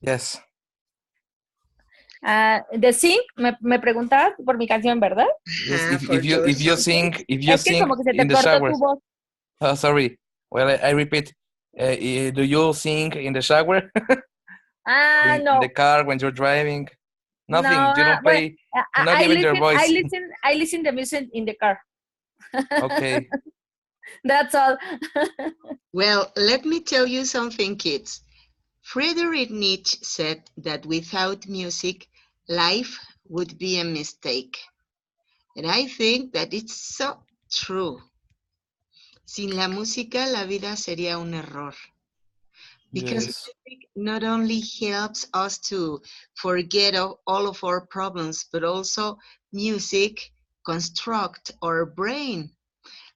Yes. The sing, me preguntabas por mi canción, ¿verdad? Yes. If you sing Es que como que se te in the cortó shower. tu voz. Oh, sorry. Well, I repeat. Do you sing in the shower? In No. the car when you're driving? Nothing. No, You don't play. Not even your voice. I listen the music in the car. Okay. That's all. Well, let me tell you something, kids. Friedrich Nietzsche said that without music, life would be a mistake. And I think that it's so true. Sin la música, la vida sería un error. Because Yes. music not only helps us to forget all of our problems, but also music construct our brain.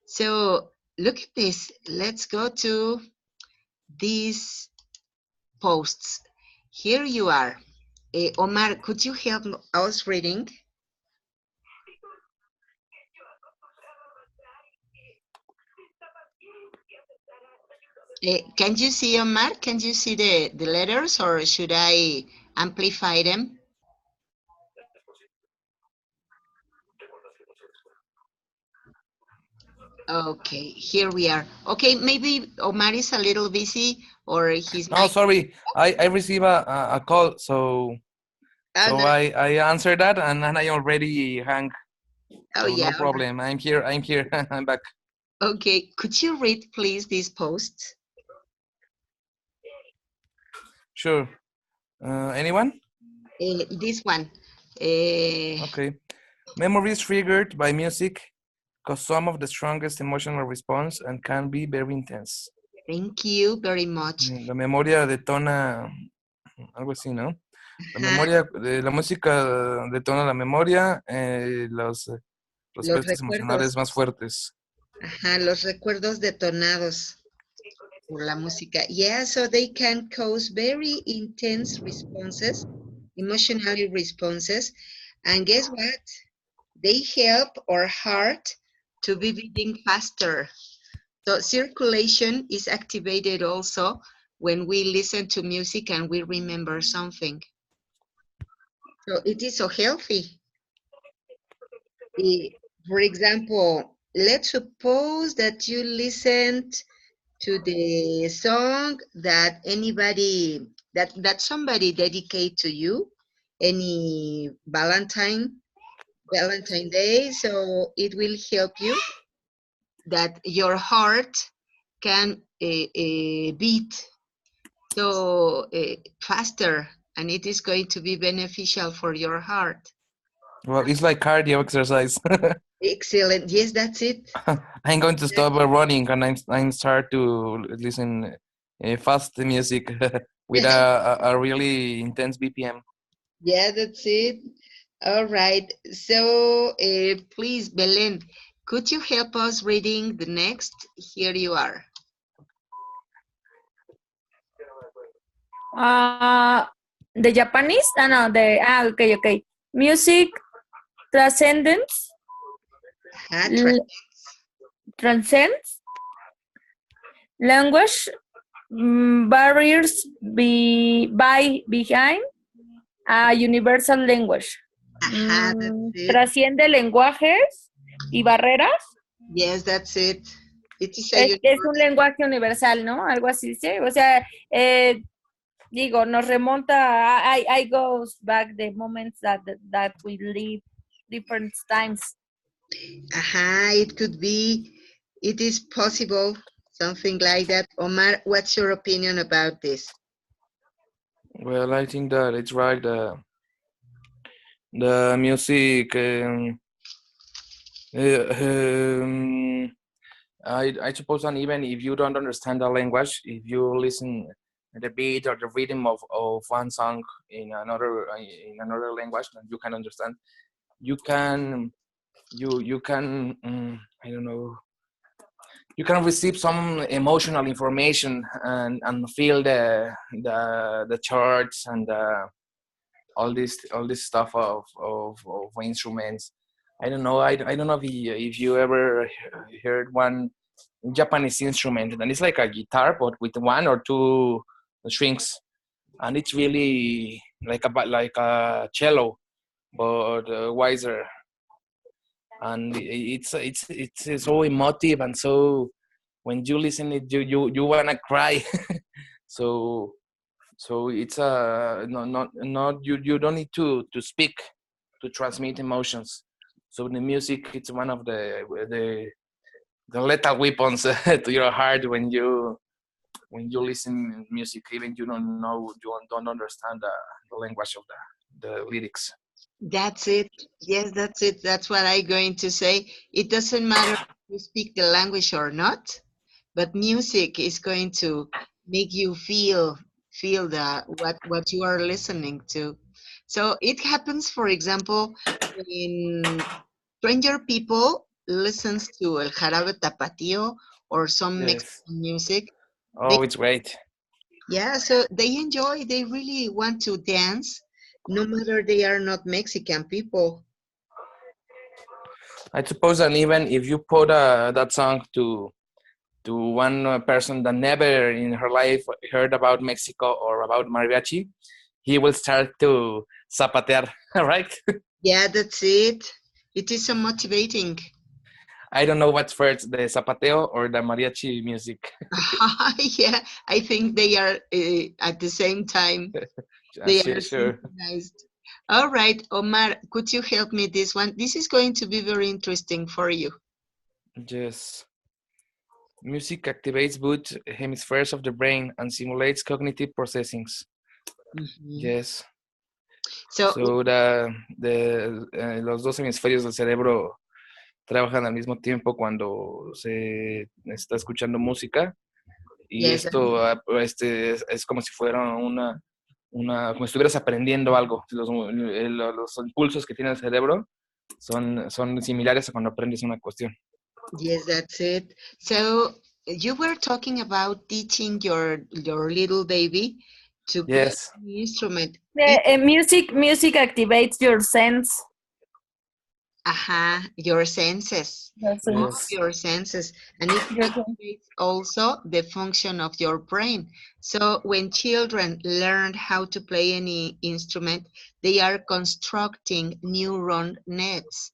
So look at this. Let's go to these posts. Here you are. Omar, could you help us reading? Can you see, Omar? Can you see the letters, or should I amplify them? Okay, here we are. Okay, maybe Omar is a little busy, or he's... No, sorry. I received a call, so I answered that, and then I already hung. Oh, So yeah. no problem. I'm here. I'm back. Okay, could you read, please, this post? Sure. Anyone? This one. Okay. Memories triggered by music cause some of the strongest emotional response and can be very intense. Thank you very much. La memoria detona algo así, ¿no? La música detona la memoria, los respuestas emocionales más fuertes. Ajá, los recuerdos detonados por la música. Yeah, so they can cause very intense responses, emotionally responses. And guess what? They help our heart to be beating faster. So circulation is activated also when we listen to music and we remember something. So it is so healthy. For example, let's suppose that you listened to the song that somebody dedicate to you, any Valentine Day, so it will help you that your heart can beat so faster, and it is going to be beneficial for your heart. Well, it's like cardio exercise. Excellent. Yes, that's it. I'm going to stop running, and I'm start to listen fast music with a really intense BPM. Yeah, that's it. All right. So please, Belen, could you help us reading the next? Here you are. The Japanese? Okay. Music transcendence. Transcends language barriers behind a universal language. Trasciende lenguajes y barreras. Yes, that's it. Es un lenguaje universal, ¿no? Algo así, ¿sí? O sea, digo, nos remonta, I goes back the moments that we live different times. It could be, it is possible, something like that. Omar, what's your opinion about this? Well, I think that it's right. The music, I suppose, and even if you don't understand the language, if you listen the beat or the rhythm of one song in another language that you can understand, you can I don't know, you can receive some emotional information and feel the charts and all this stuff of instruments. I don't know. I don't know if you ever heard one Japanese instrument, and it's like a guitar but with one or two strings, and it's really like a cello, but wiser, and it's so emotive, and so when you listen it, you wanna cry. so it's not you don't need to speak to transmit emotions. So the music, it's one of the lethal weapons to your heart when you listen music, even you don't know, don't understand the language of the lyrics. That's it. Yes, that's it. That's what I'm going to say. It doesn't matter if you speak the language or not, but music is going to make you feel the what you are listening to. So it happens, for example, when stranger people listens to El Jarabe Tapatío or some Yes. Mexican music. They Oh, it's great. Yeah, so they enjoy, they really want to dance, no matter they are not Mexican people. I suppose, and even if you put that song to one person that never in her life heard about Mexico or about mariachi, he will start to zapatear, right? Yeah, that's it. It is so motivating. I don't know what's first, the zapateo or the mariachi music. Yeah, I think they are at the same time. They are Sure. synchronized. All right, Omar, could you help me this one? This is going to be very interesting for you. Yes. Music activates both hemispheres of the brain and simulates cognitive processings. Mhm. Yes. So, So los dos hemisferios del cerebro trabajan al mismo tiempo cuando se está escuchando música, y yes, esto es como si fuera como si estuvieras aprendiendo algo. Los impulsos que tiene el cerebro son similares a cuando aprendes una cuestión. yes, that's it. So, you were talking about teaching your little baby to play Yes, an instrument. Music activates your sense. Your senses, Your all sense. of yes, your senses, and it Your sense. activates also the function of your brain. So when children learn how to play any instrument, they are constructing neuron nets.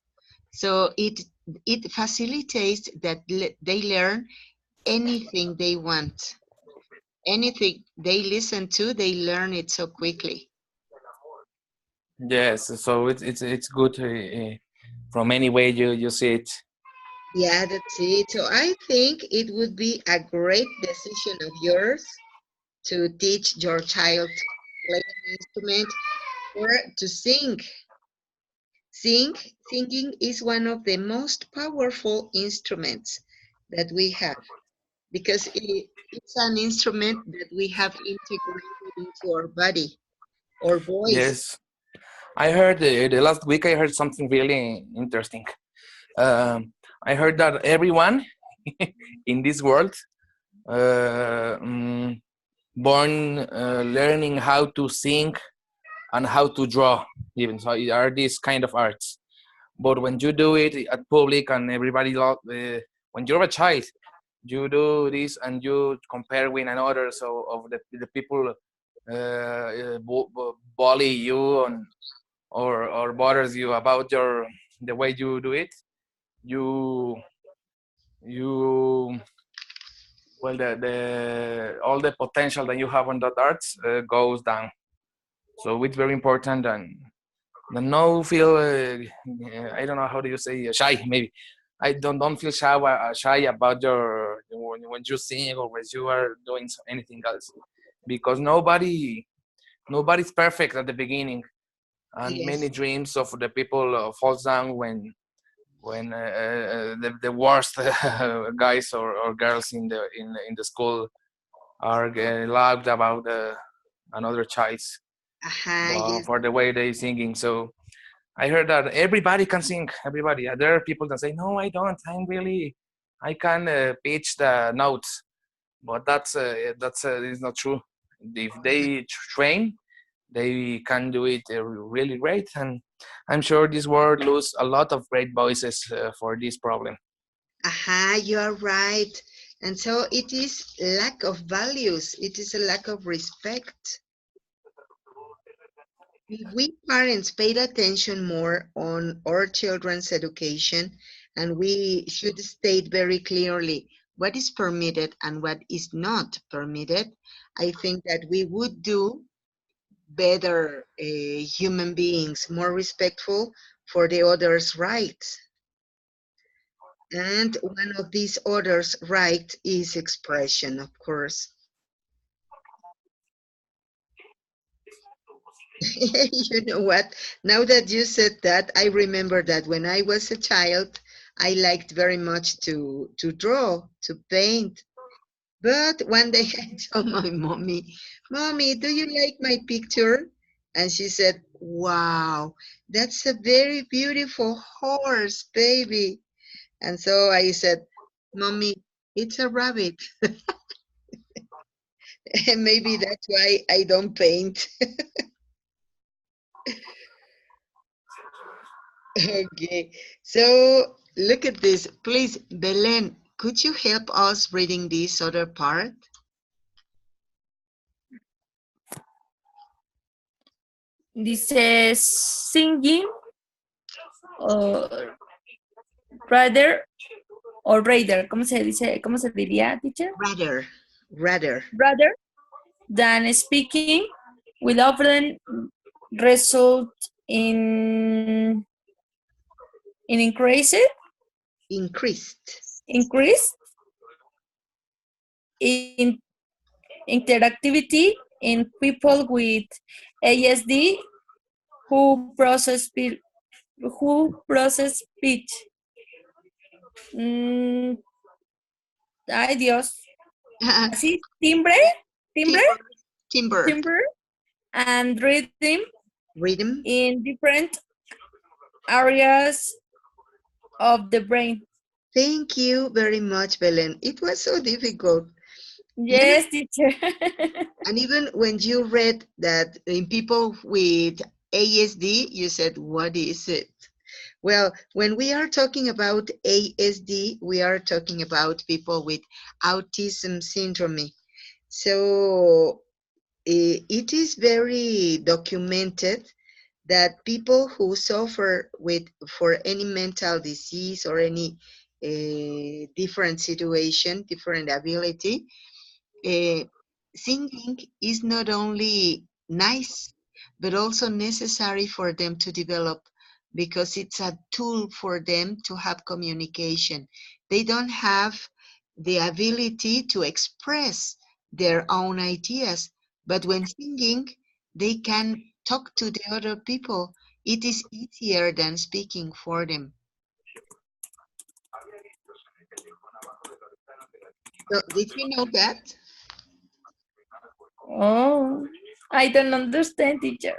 So it facilitates that they learn anything they want, anything they listen to, they learn it so quickly. yes. So it's good from any way you see it. Yeah, that's it. So I think it would be a great decision of yours to teach your child to play an instrument or to sing. Singing is one of the most powerful instruments that we have because it's an instrument that we have integrated into our body, our voice. Yes, I heard the last week. I heard something really interesting. Um, I heard that everyone in this world uh, mm, born learning how to sing and how to draw, even so are these kind of arts. But when you do it at public and everybody when you're a child, you do this and you compare with another, so of the people bully you and or bothers you about the way you do it. You you well, the all the potential that you have on that arts goes down. So it's very important, and no feel I don't know how do you say shy, maybe. I don't feel shy about your when you sing or when you are doing anything else, because nobody's perfect at the beginning, and many Yes. dreams of the people falls down when the worst guys or girls in the school are loud about another child's Yes. for the way they singing. So I heard that everybody can sing. Everybody. There are people that say, "No, I don't. I can pitch the notes," but that's is not true. If they train, they can do it really great, and I'm sure this world lose a lot of great voices for this problem. You are right. And so it is lack of values. It is a lack of respect. If we parents paid attention more on our children's education, and we should state very clearly what is permitted and what is not permitted, I think that we would do better human beings, more respectful for the other's rights. And one of these others' rights is expression, of course. You know what? Now that you said that, I remember that when I was a child, I liked very much to draw, to paint. But one day I told my mommy, Mommy, do you like my picture? And she said, Wow, that's a very beautiful horse, baby. And so I said, Mommy, it's a rabbit. And maybe that's why I don't paint. Okay, so look at this. Please, Belen, could you help us reading this other part? Dice singing, or rather, o rather, ¿cómo se dice? ¿Cómo se diría, teacher? Rather. Rather than speaking will often result in increased in interactivity in people with ASD who process speech. Mm, ay Dios. Así, timbre, timbre, and Rhythm. in different areas of the brain. Thank you very much, Belen. It was so difficult. Yes, teacher. And even when you read that in people with ASD, you said, what is it? Well, when we are talking about ASD, we are talking about people with autism syndrome. So it is very documented that people who suffer for any mental disease or any different situation, different ability, singing is not only nice, but also necessary for them to develop because it's a tool for them to have communication. They don't have the ability to express their own ideas, but when singing, they can talk to the other people. It is easier than speaking for them. So, did you know that? Oh, I don't understand, teacher.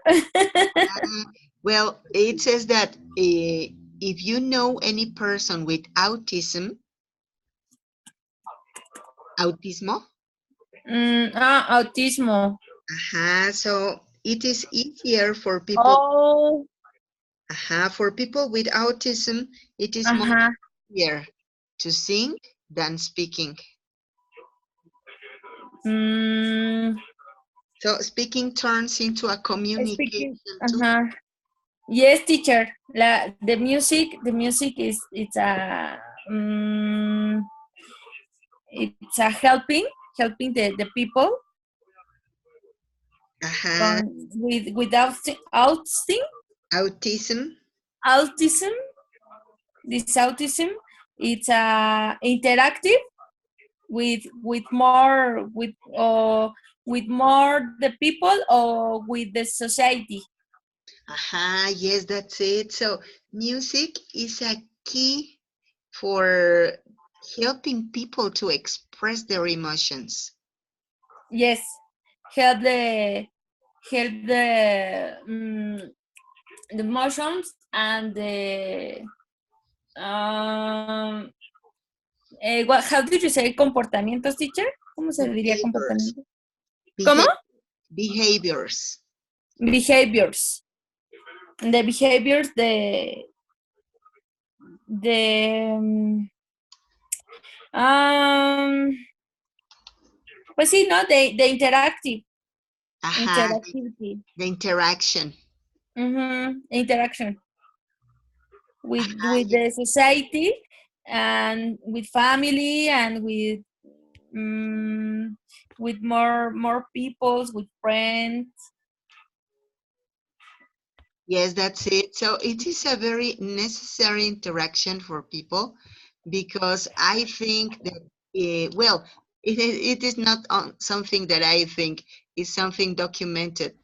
Well, it says that if you know any person with autismo, Autismo. so it is easier Oh, for people with autism, it is more ajá. easier to sing than speaking. Mm, So speaking turns into a communication speaking, tool. ajá. Yes, teacher. The music is it's a helping the people without Autism. autism. This autism, it's interactive with more the people or with the society. Yes, that's it. So music is a key for helping people to express their emotions. Yes, help the emotions and the how did you say comportamientos, teacher? ¿Cómo se diría Behaviors. comportamiento? ¿Cómo? Behaviors. Behaviors. The behaviors, the pues sí, ¿no? The interactive. The interaction. Interaction with the society and with family and with more peoples, with friends. Yes, that's it. So it is a very necessary interaction for people because I think that, well, it is not something that I think is something documented.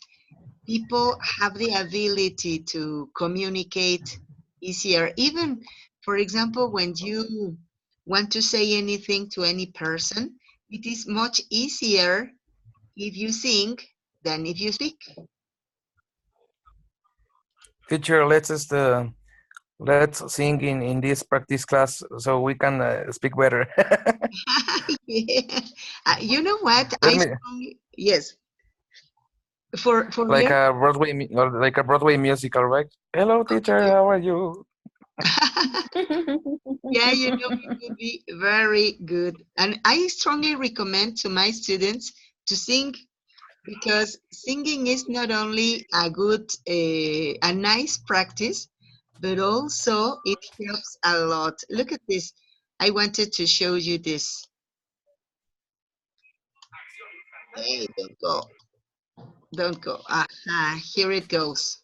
People have the ability to communicate easier. Even, for example, when you want to say anything to any person, it is much easier if you sing than if you speak. Teacher, let's sing in this practice class so we can speak better. Yeah. You know what? Let me Yes, for like learn. a or like a Broadway musical, right? Hello, teacher. How are you? Yeah, it would be very good. And I strongly recommend to my students to sing because singing is not only a nice practice, but also it helps a lot. Look at this. I wanted to show you this. Hey, don't go. Don't go. Aha, here it goes.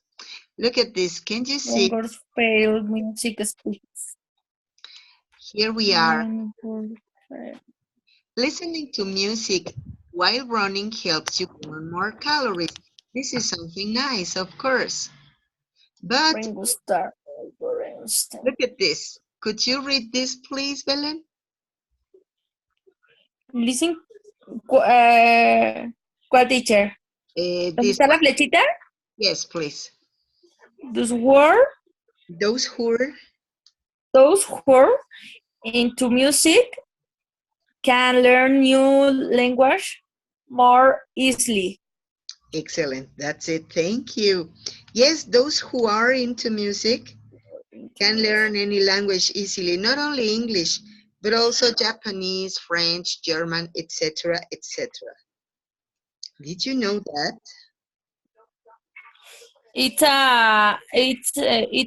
Look at this. Can you see? Longers fail music speaks. Here we are. Listening to music while running helps you burn more calories. This is something nice, of course. But look at this. Could you read this, please, Belen? Listen, ¿cuál teacher? ¿Dónde This está la one. flechita? Yes, please. Those were Those who are into music can learn new language more easily. excellent. That's it. Thank you. Yes, those who are into music can learn any language easily, not only English, but also Japanese, French, German, etc., etc. Did you know that? It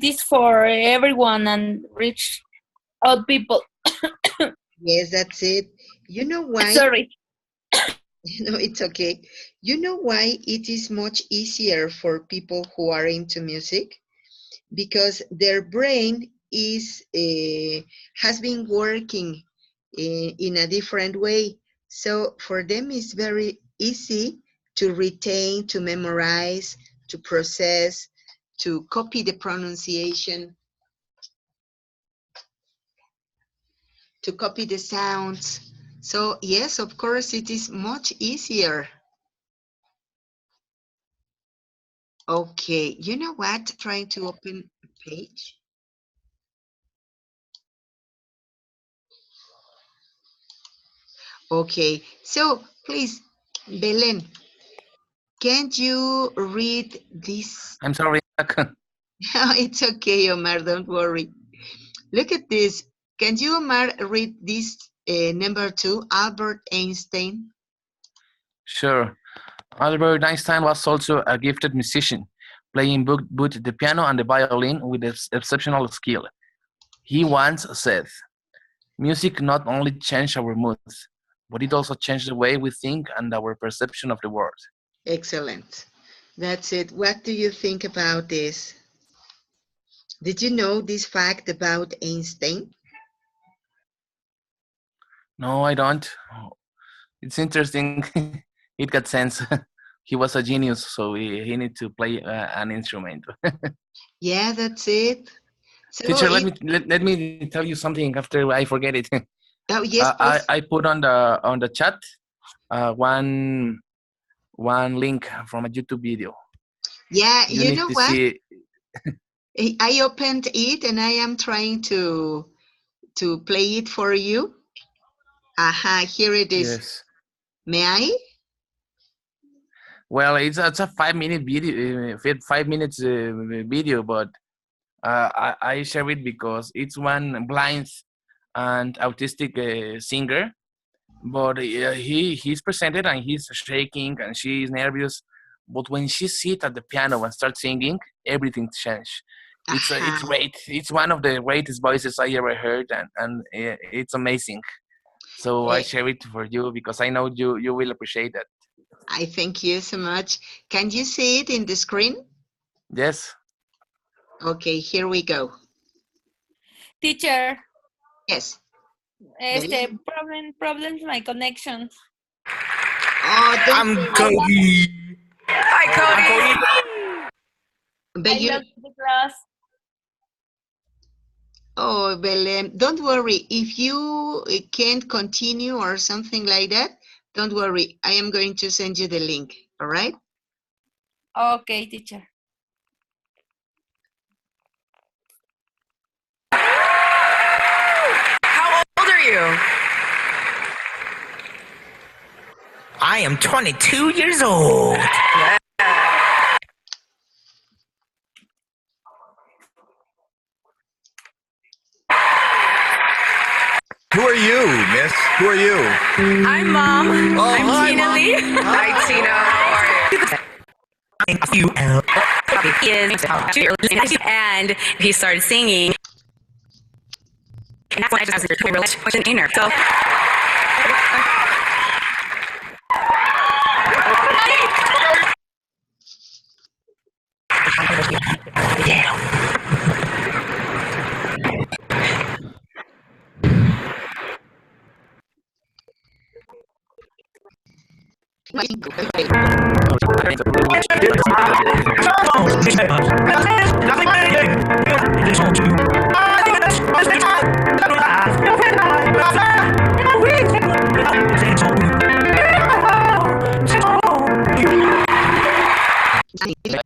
is for everyone and reach out people. Yes, that's it. You know why? Sorry. No, it's okay. You know why it is much easier for people who are into music? Because their brain has been working in a different way. So for them, it's very easy to retain, to memorize, to process, to copy the pronunciation, to copy the sounds. So yes, of course, it is much easier. Okay, you know what? Trying to open a page. Okay, so please, Belen, can't you read this? I'm sorry. It's okay, Omar, don't worry. Look at this. Can you, Omar, read this number 2, Albert Einstein? Sure. Albert Einstein was also a gifted musician, playing both the piano and the violin with exceptional skill. He once said, "Music not only changed our moods, but it also changed the way we think and our perception of the world." Excellent. That's it. What do you think about this? Did you know this fact about Einstein? No, I don't. It's interesting. It got sense. He was a genius, so he needed to play an instrument. Yeah, that's it. So Teacher, let me tell you something after I forget it. oh, yes, please. I put on the chat one link from a YouTube video. Yeah, You you need know to what? see. I opened it and I am trying to play it for you. Aha, here it is. Yes. May I? Well, it's a 5 minute video, 5 minutes video, but I share it because it's one blind and autistic singer, but he's presented and he's shaking and she's nervous, but when she sits at the piano and starts singing, everything changed. It's great. It's one of the greatest voices I ever heard, and it's amazing. So I share it for you because I know you will appreciate that. I thank you so much. Can you see it in the screen? Yes. Okay, here we go. Teacher. Yes. Problems my connection. Oh, I'm Cody. Hi, Cody. But I love the class. Oh, well, don't worry. If you can't continue or something like that, don't worry. I am going to send you the link. All right? Okay, teacher. How old are you? I am 22 years old. Who are you, miss? Who are you? I'm Mom. Oh, I'm hi, Tina Mom. Lee. Hi, Tina. How are you? He is 2 years old, and he started singing. And that's when I just was an inner. So.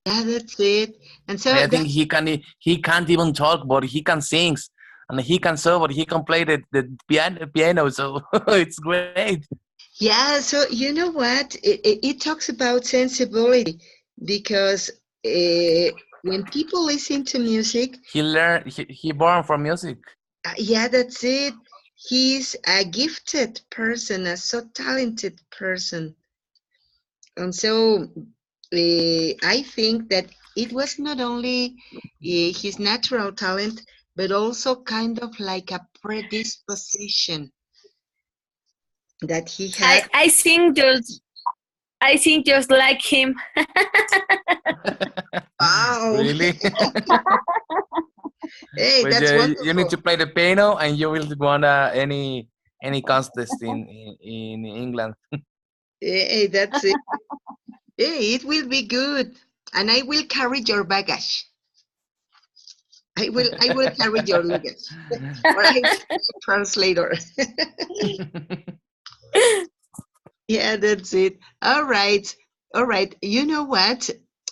Yeah, that's it. And so I think he can't even talk, but he can sing, and he can sew, but he can play the piano. So it's great. yeah, so you know what? It talks about sensibility because when people listen to music, He learned. He born from music. yeah, that's it. He's a gifted person, a so talented person. And so I think that it was not only his natural talent, but also kind of like a predisposition that he had. I think just like him. Wow. Really? Hey, But that's you need to wonderful. play the piano, and you will win any contest in England. Hey, that's it. Hey, it will be good. And I will carry your baggage. I will carry your luggage. Or I will be a translator. Yeah, that's it. All right. All right. You know what?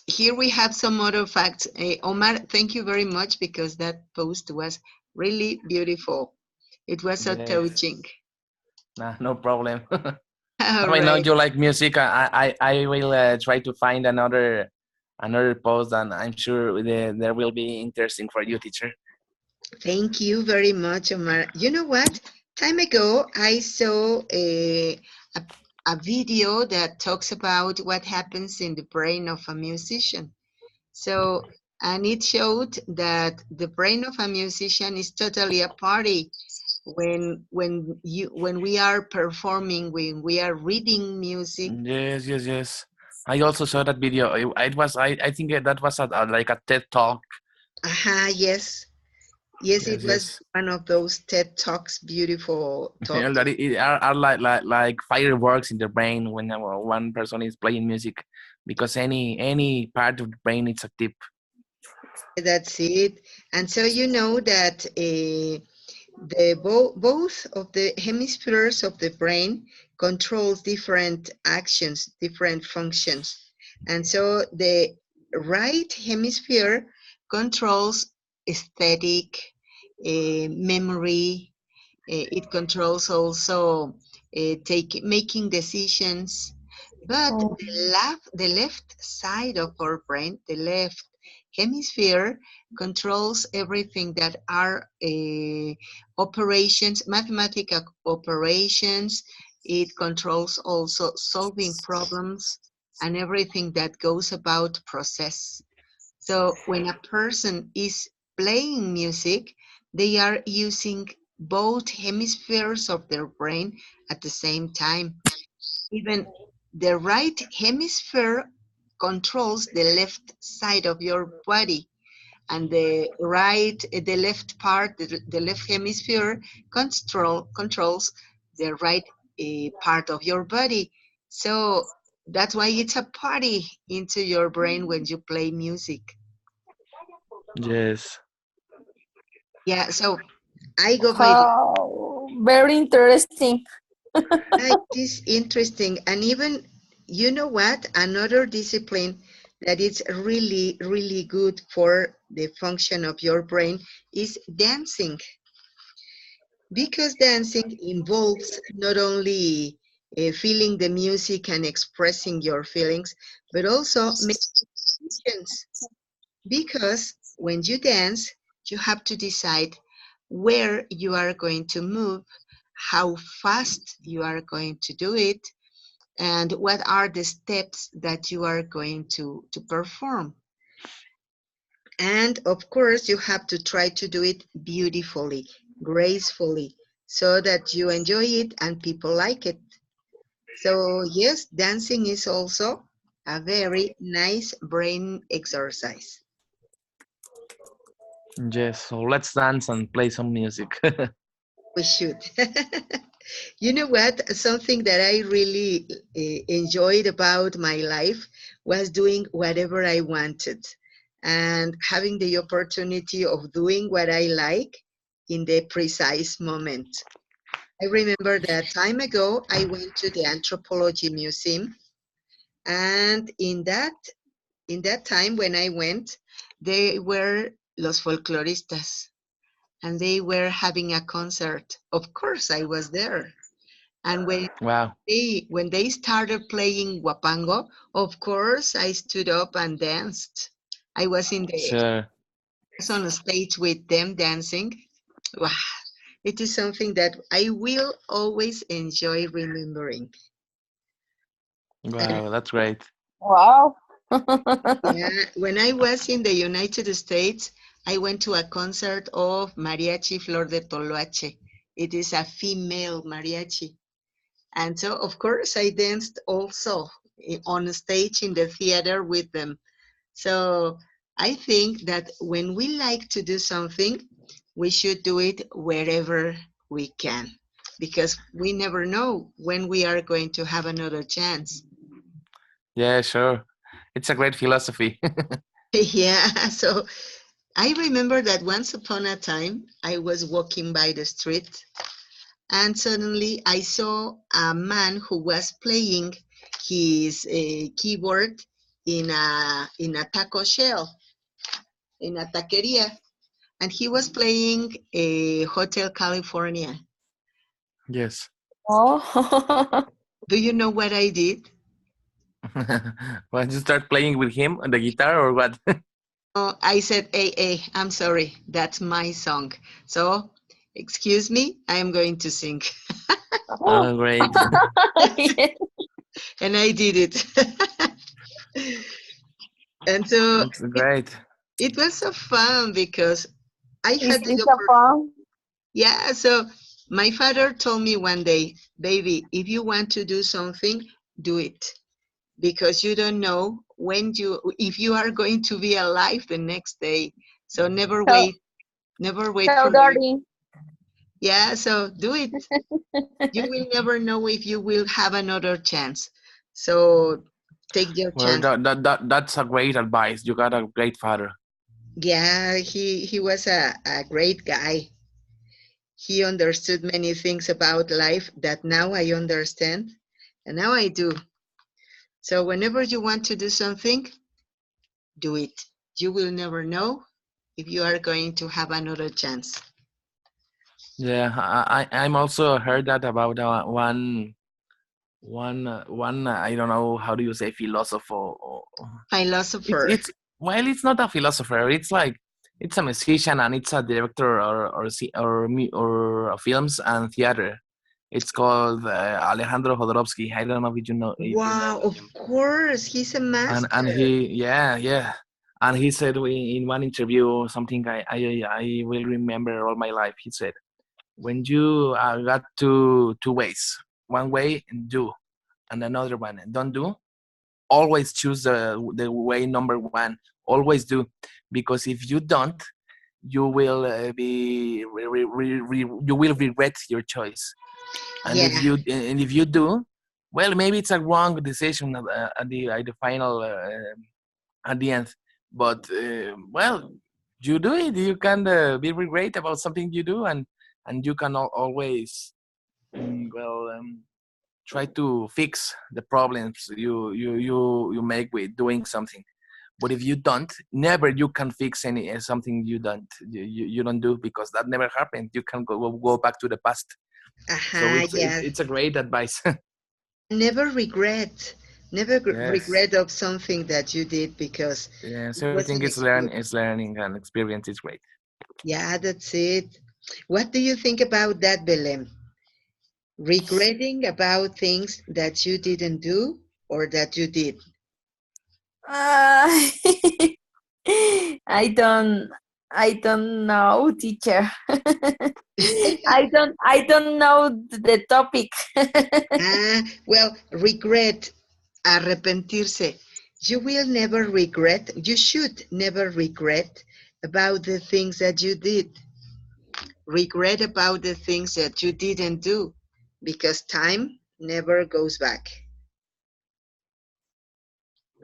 Here we have some other facts. Omar, thank you very much because that post was really beautiful. It was so Yes. touching. Nah, no problem. All I know right. you like music. I will try to find another post, and I'm sure there will be interesting for you, teacher. Thank you very much, Omar. You know what? Time ago, I saw a video that talks about what happens in the brain of a musician. So, and it showed that the brain of a musician is totally a party when we are performing, when we are reading music. Yes. I also saw that video. It was I think that was like a TED talk. Yes. Yes, it was Yes. one of those TED Talks, beautiful Yeah, talks. that it are like fireworks in the brain when one person is playing music, because any part of the brain is active. That's it. And so you know that both of the hemispheres of the brain controls different actions, different functions. And so the right hemisphere controls aesthetic, memory. It controls also making decisions. But the left side of our brain, the left hemisphere, controls everything that are operations, mathematical operations. It controls also solving problems. and everything that goes about process. So when a person is playing music, they are using both hemispheres of their brain at the same time. Even the right hemisphere controls the left side of your body, and the left part, the left hemisphere controls the right part of your body. So that's why it's a party into your brain when you play music. Yes. Yeah, so I go by Oh, very interesting. it is interesting. And even, you know what, another discipline that is really, really good for the function of your brain is dancing. Because dancing involves not only feeling the music and expressing your feelings, but also making decisions. Because when you dance, you have to decide where you are going to move, how fast you are going to do it, and what are the steps that you are going to perform. And of course, you have to try to do it beautifully, gracefully, so that you enjoy it and people like it. So yes, dancing is also a very nice brain exercise. Yes. So let's dance and play some music. We should. You know what? Something that I really enjoyed about my life was doing whatever I wanted and having the opportunity of doing what I like in the precise moment. I remember that time ago, I went to the Anthropology Museum, and in that time when I went, they were Los Folcloristas, and they were having a concert. Of course, I was there. And Wow. when they started playing Wapango, of course, I stood up and danced. I was Sure. on a stage with them dancing. Wow. It is something that I will always enjoy remembering. And Wow. That's great. Wow. yeah, when I was in the United States, I went to a concert of Mariachi Flor de Toloache. It is a female mariachi. And so, of course, I danced also on stage in the theater with them. So I think that when we like to do something, we should do it wherever we can, because we never know when we are going to have another chance. Yeah, sure. It's a great philosophy. Yeah, so I remember that once upon a time, I was walking by the street, and suddenly I saw a man who was playing his keyboard in a taco shell, in a taqueria, and he was playing a Hotel California. Yes. Oh. Do you know what I did? When you start playing with him on the guitar or what? Oh, I said, hey, I'm sorry, that's my song. So, excuse me, I am going to sing. Oh, great. And I did it. And so It's great. it was so fun because I had the It's a fun. yeah, so my father told me one day, baby, if you want to do something, do it. Because you don't know if you are going to be alive the next day. So never So, wait so for you. dirty. Yeah, so do it. You will never know if you will have another chance. So take your Well, chance. that's a great advice. You got a great father. Yeah, he was a great guy. He understood many things about life that now I understand, and now I do. So whenever you want to do something, do it. You will never know if you are going to have another chance. Yeah, I'm also heard that about one I don't know how do you say philosopher. Philosopher. It's well, it's not a philosopher. It's like it's a musician and it's a director or films and theater. It's called Alejandro Jodorowsky. I don't know if you know Wow, of him. course, he's a master. And he, yeah, and he said in one interview something I will remember all my life. He said, when you got two ways, one way do, and another one don't do, always choose the way number one. Always do, because if you don't, you will you will regret your choice. And Yeah, if you do, well, maybe it's a wrong decision at the final at the end. But well, you do it. You can be regret about something you do, and you can always try to fix the problems you make with doing something. But if you don't, never you can fix any something you don't do, because that never happened. You can go back to the past. So yeah. it's a great advice. Never regret. Never Yes, regret of something that you did because yes. it was Everything an is experience. learning, and experience is great. Yeah, that's it. What do you think about that, Belém? Regretting about things that you didn't do or that you did? Uh, I don't know, teacher. I don't know the topic. Well, regret, arrepentirse. You will never regret, you should never regret about the things that you did. Regret about the things that you didn't do because time never goes back.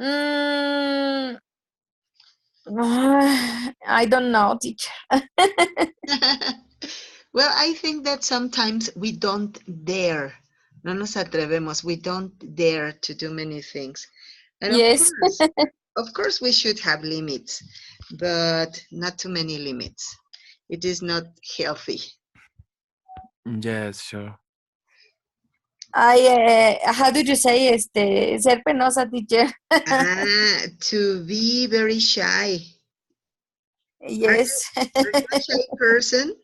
Mm, I don't know, teacher. Well, I think that sometimes we don't dare. No nos atrevemos. We don't dare to do many things. And Yes. of course, we should have limits, but not too many limits. It is not healthy. Yes, sure. How did you say ser penosa, teacher? To be very shy. Yes. Are you a shy person?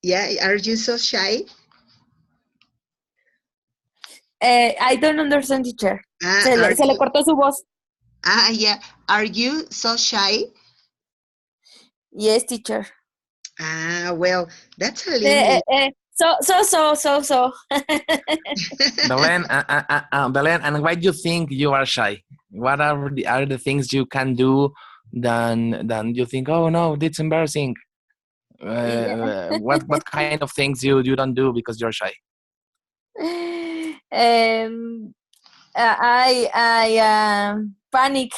Yeah, are you so shy? I don't understand, teacher. Are Se le you? cortó su voz. Yeah. Are you so shy? Yes, teacher. Well, that's a limit. So. Belen, Belen, and why do you think you are shy? What are the things you can do than you think? Oh no, that's embarrassing. What kind of things you don't do because you're shy? I panic.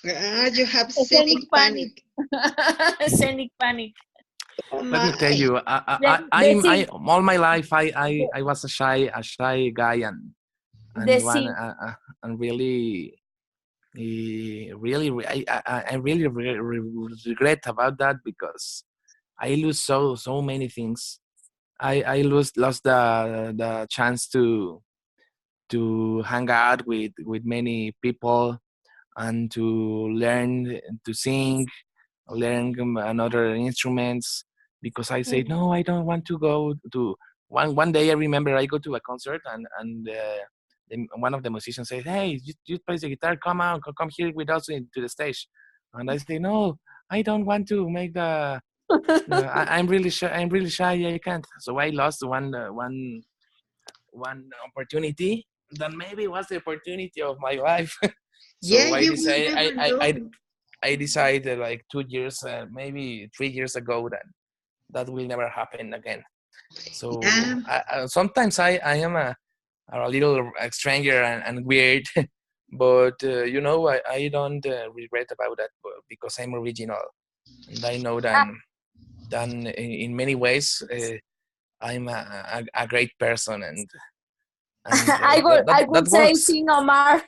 You have Scenic scenic panic. Scenic panic. Oh Let me my. tell you, I all my life I was a shy guy, and one Scene. and really I really regret about that, because I lose so many things. I lost the chance to hang out with many people, and to learn to sing, learn another instruments, because I say no, I don't want to go to one day. I remember I go to a concert, and one of the musicians said, hey, you play the guitar, come here with us to the stage. And I say, no, I don't want to make I'm really shy. I'm really shy. I can't. So I lost one opportunity that maybe was the opportunity of my life. Yeah, So you will never know. I decided like 2 years, maybe 3 years ago, that will never happen again. So Yeah, sometimes I am a little stranger and weird, but I don't regret about that, because I'm original, and I know that in many ways I'm a great person, and I will that say works. Sin Omar.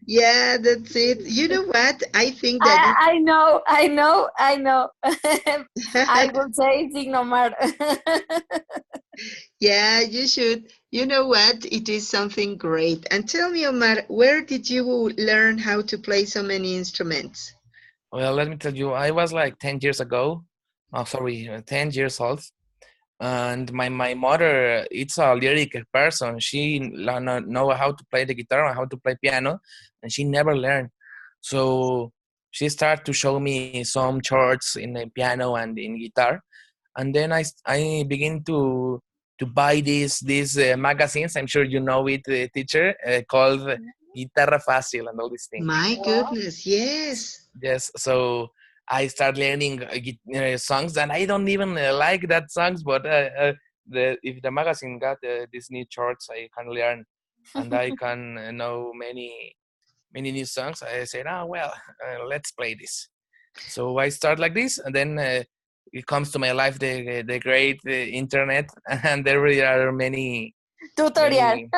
yeah, that's it. You know what? I think that I know. I will say Sin Omar. yeah, you should. You know what? It is something great. And tell me, Omar, where did you learn how to play so many instruments? Well, let me tell you, I was like 10 years ago. Oh, sorry, 10 years old. And my mother, it's a lyric person. She know how to play the guitar and how to play piano, and she never learned. So she started to show me some chords in the piano and in guitar, and then I begin to buy these magazines. I'm sure you know it, teacher, called Guitarra Fácil and all these things. My goodness, yes. Yes, so I start learning songs, and I don't even like that songs, but if the magazine got these new charts, I can learn, and I can know many new songs. I said, oh well, let's play this. So I start like this, and then it comes to my life the great internet, and there really are Tutorial.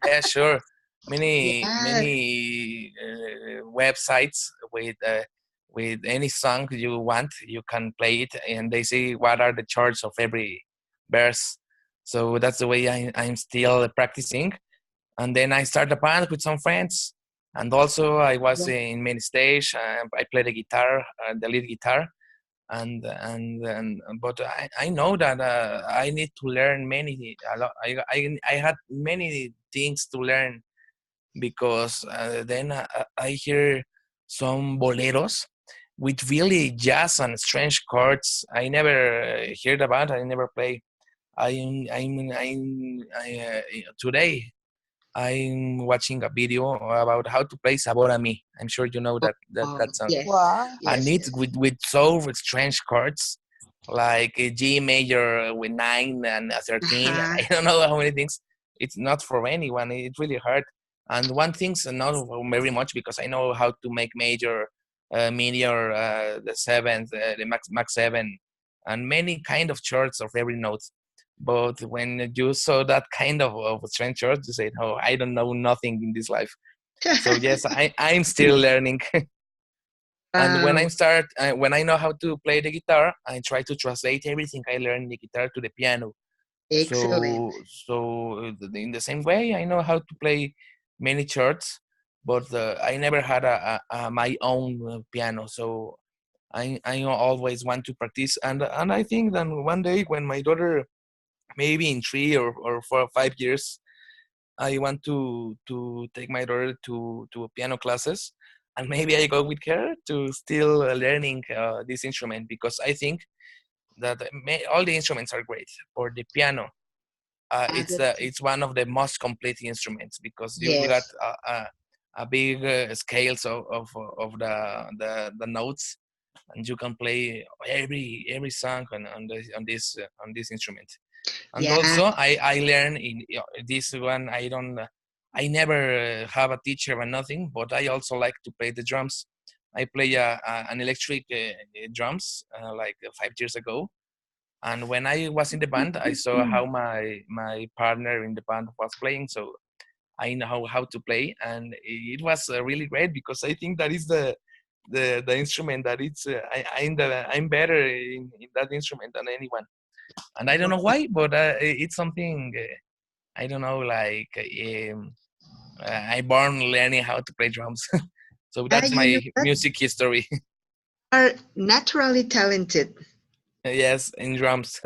yeah, sure, many Yeah. many websites with any song you want. You can play it, and they see what are the charts of every verse. So that's the way I'm still practicing. And then I started a band with some friends, and also I was in main stage. I played the guitar, the lead guitar, and but I know that I need to learn a lot. I had many things to learn, because then I hear some boleros with really jazz and strange chords I never heard about. I never play. Today I'm watching a video about how to play Sabor a Mi. I'm sure you know that song. Yes. Wow. And Yes. it's with so strange chords, like a G major with 9 and a 13. Uh-huh. I don't know how many things. It's not for anyone. It's really hard. And one thing's not very much, because I know how to make major, minor, the seventh, the max 7, and many kind of chords of every note. But when you saw that kind of strange chords, you say, "Oh, I don't know nothing in this life." So yes, I'm still learning. And Wow. when I know how to play the guitar, I try to translate everything I learned in the guitar to the piano. Excellent. So in the same way, I know how to play many chords, but I never had my own piano. So I always want to practice, and I think that one day when my daughter, maybe in 3 or 4 or 5 years, I want to take my daughter to piano classes, and maybe I go with her to still learning this instrument, because I think that all the instruments are great. For the piano, it's one of the most complete instruments, because you got Yes. a big scales of the notes, and you can play every song on this instrument. And Yeah. also I learn in this one. I never have a teacher or nothing, but I also like to play the drums. I play an electric drums like 5 years ago, and when I was in the band, I saw how my partner in the band was playing, so I know how to play, and it was really great, because I think that is the instrument that I'm better in that instrument than anyone. And I don't know why, but it's something I don't know. Like I born learning how to play drums, so Yeah, that's you know my what? music history. Are naturally talented. Yes, in drums.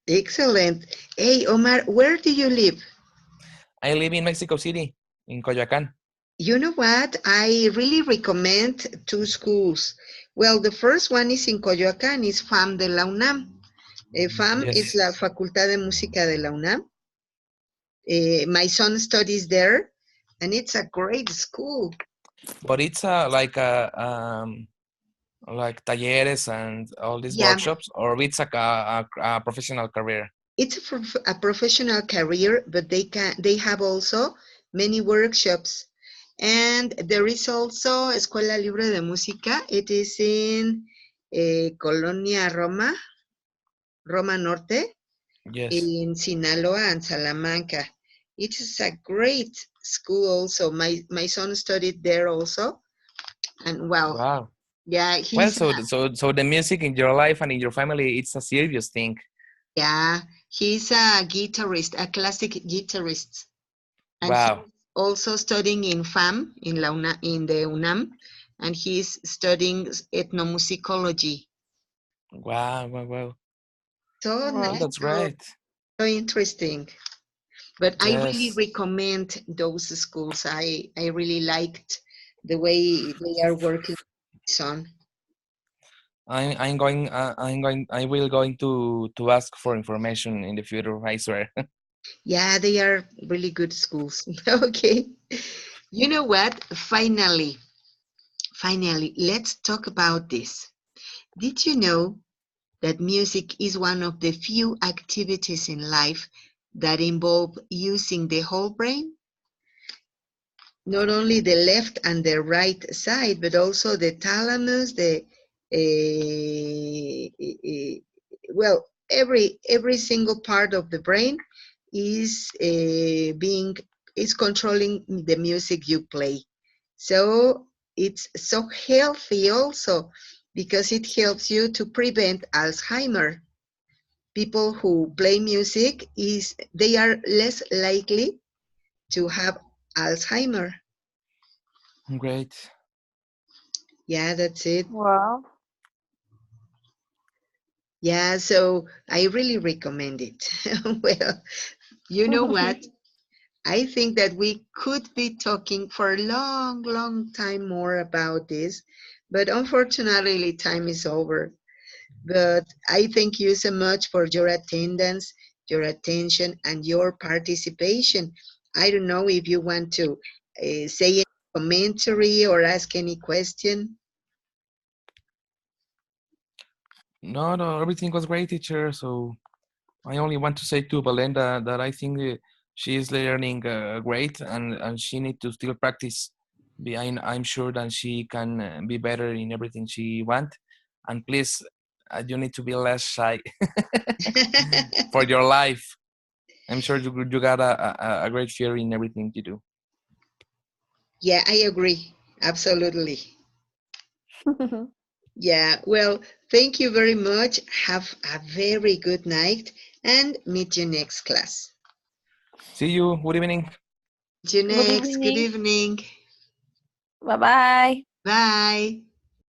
Excellent. Hey, Omar, where do you live? I live in Mexico City, in Coyoacán. You know what? I really recommend two schools. Well, the first one is in Coyoacán, is FAM de la UNAM. FAM is Yes, la Facultad de Música de la UNAM. My son studies there, and it's a great school. but it's like talleres and all these Yeah, workshops, or it's like a professional career. it's a professional career, but they have also many workshops. And there is also Escuela Libre de Música. It is in Colonia Roma Norte, Yes. in Sinaloa and Salamanca. It is a great school also. My son studied there also. And well, Wow. yeah, Well, he's so the music in your life and in your family, it's a serious thing. yeah, he's a guitarist, a classic guitarist. And he's Wow. also studying in FAM in the UNAM, and he's studying ethnomusicology. Wow, wow, wow. So Wow. That's great. so interesting. But I really Yes. recommend those schools. I really liked the way they are working on. I will going to ask for information in the future, I swear. Yeah, they are really good schools. Okay. You know what? Finally, let's talk about this. Did you know that music is one of the few activities in life that involve using the whole brain? Not only the left and the right side, but also the thalamus, the well, every single part of the brain is being is controlling the music you play. So it's so healthy also because it helps you to prevent Alzheimer. People who play music they are less likely to have Alzheimer. Great. Yeah, that's it. Wow. Yeah, so I really recommend it. Well, you know what? I think that we could be talking for a long, long time more about this, but unfortunately, time is over. But I thank you so much for your attendance, your attention, and your participation. I don't know if you want to say any commentary or ask any question. No, no, everything was great, teacher. So I only want to say to Belinda that I think she is learning great, and she need to still practice. I'm sure that she can be better in everything she want. And please, you need to be less shy for your life. I'm sure you got a great fear in everything you do. Yeah, I agree. Absolutely. Yeah, well, thank you very much. Have a very good night and meet you next class. See you. Good evening. See you Good next. Good evening. evening. Bye-bye. Bye.